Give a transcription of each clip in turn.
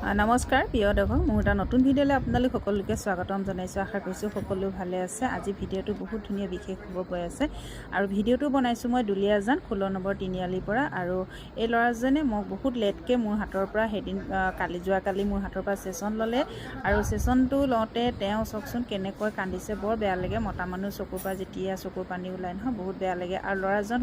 নমস্কাৰ প্ৰিয় দৰ্শক, মোৰ এটা নতুন ভিডিঅ'লৈ আপোনালোক সকলোকে স্বাগতম জনাইছোঁ। আশা কৰিছোঁ সকলো ভালে আছে। আজি ভিডিঅ'টো বহুত ধুনীয়া বিশেষ হ'ব গৈ আছে আৰু ভিডিঅ'টো বনাইছোঁ মই দুলীয়াজান 16 নম্বৰ তিনিআলিৰ পৰা। আৰু এই ল'ৰাজনে মোক বহুত লেটকৈ মোৰ হাতৰ পৰা যোৱাকালি মোৰ হাতৰ পৰা ছেশ্যন ল'লে আৰু ছেশ্যনটো লওঁতে তেওঁ চাওকচোন কেনেকৈ কান্দিছে, বৰ বেয়া লাগে। মতা মানুহ চকুৰ পৰা যেতিয়া চকুৰ পানী ওলাই নহয়, বহুত বেয়া লাগে। আৰু ল'ৰাজন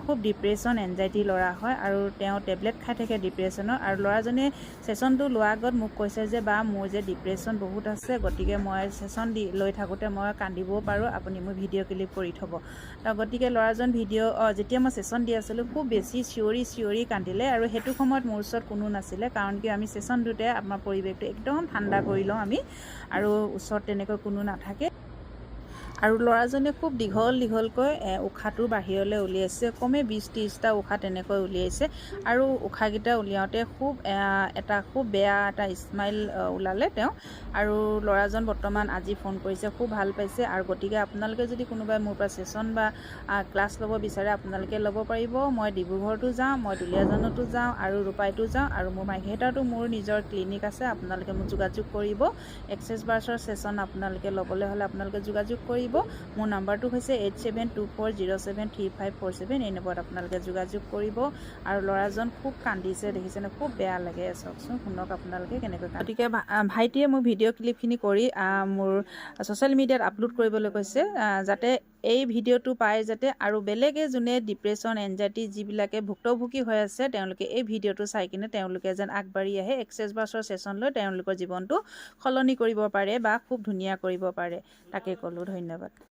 খুব ডিপ্ৰেশ্যন এনজাইটি ল'ৰা হয় আৰু তেওঁ টেবলেট খাই থাকে ডিপ্ৰেশ্যনৰ। আৰু ল'ৰাজনে ছেশ্যনটো লোৱাৰ আগত মোক কৈছে যে বা মোৰ যে ডিপ্ৰেশ্যন বহুত আছে, গতিকে মই ছেশ্যন লৈ থাকোঁতে মই কান্দিবও পাৰোঁ, আপুনি মোৰ ভিডিঅ' ক্লিপ কৰি থ'ব। গতিকে ল'ৰাজন যেতিয়া মই ছেশ্যন দি আছিলোঁ খুব বেছি চিঞৰি কান্দিলে আৰু সেইটো সময়ত মোৰ ওচৰত কোনো নাছিলে, কাৰণ কি আমি ছেশ্যন দিওঁতে আমাৰ পৰিৱেশটো একদম ঠাণ্ডা কৰি লওঁ আমি, আৰু ওচৰত তেনেকৈ কোনো নাথাকে। আৰু ল'ৰাজনে খুব দীঘলকৈ উশাহটো বাহিৰলৈ উলিয়াইছে, কমে 20-30টা উশাহ তেনেকৈ উলিয়াইছে। আৰু উশাহকেইটা উলিয়াওঁতে খুব বেয়া এটা স্মাইল ওলালে তেওঁ। আৰু ল'ৰাজন বৰ্তমান আজি ফোন কৰিছে, খুব ভাল পাইছে। আৰু গতিকে আপোনালোকে যদি কোনোবাই মোৰ পৰা ছেশ্যন বা ক্লাছ ল'ব বিচাৰে আপোনালোকে ল'ব পাৰিব। মই ডিব্ৰুগড়তো যাওঁ, মই দুলীয়াজানতো যাওঁ আৰু ৰূপাইতো যাওঁ, আৰু মোৰ মাৰ্ঘেৰিটাতো মোৰ নিজৰ ক্লিনিক আছে। আপোনালোকে মোক যোগাযোগ কৰিব। এক্সেছ বাৰ্ছৰ ছেশ্যন আপোনালোকে ল'বলৈ হ'লে আপোনালোকে যোগাযোগ কৰিব। মোৰ নাম্বাৰটো হৈছে 8724073547। এই নম্বৰত আপোনালোকে যোগাযোগ কৰিব। আৰু ল'ৰাজন খুব কান্দিছে, দেখিছেনে, খুব বেয়া লাগে। চাওকচোন, শুনক আপোনালোকে কেনেকৈ। গতিকে ভাইটিয়ে মোৰ ভিডিঅ' ক্লিপখিনি কৰি মোৰ ছ'চিয়েল মিডিয়াত আপলোড কৰিবলৈ কৈছে, যাতে এই ভিডিঅ'টো পায় যাতে আৰু বেলেগে যোনে ডিপ্ৰেশ্যন এনজাইটি যিবিলাকে ভুক্তভোগী হৈ আছে, তেওঁলোকে এই ভিডিঅ'টো চাই কিনে তেওঁলোকে যেন আগবাঢ়ি আহে, এক্সেছ বাছৰ ছেশ্যন লৈ তেওঁলোকৰ জীৱনটো সলনি কৰিব পাৰে বা খুব ধুনীয়া কৰিব পাৰে। তাকে ক'লোঁ, ধন্যবাদ।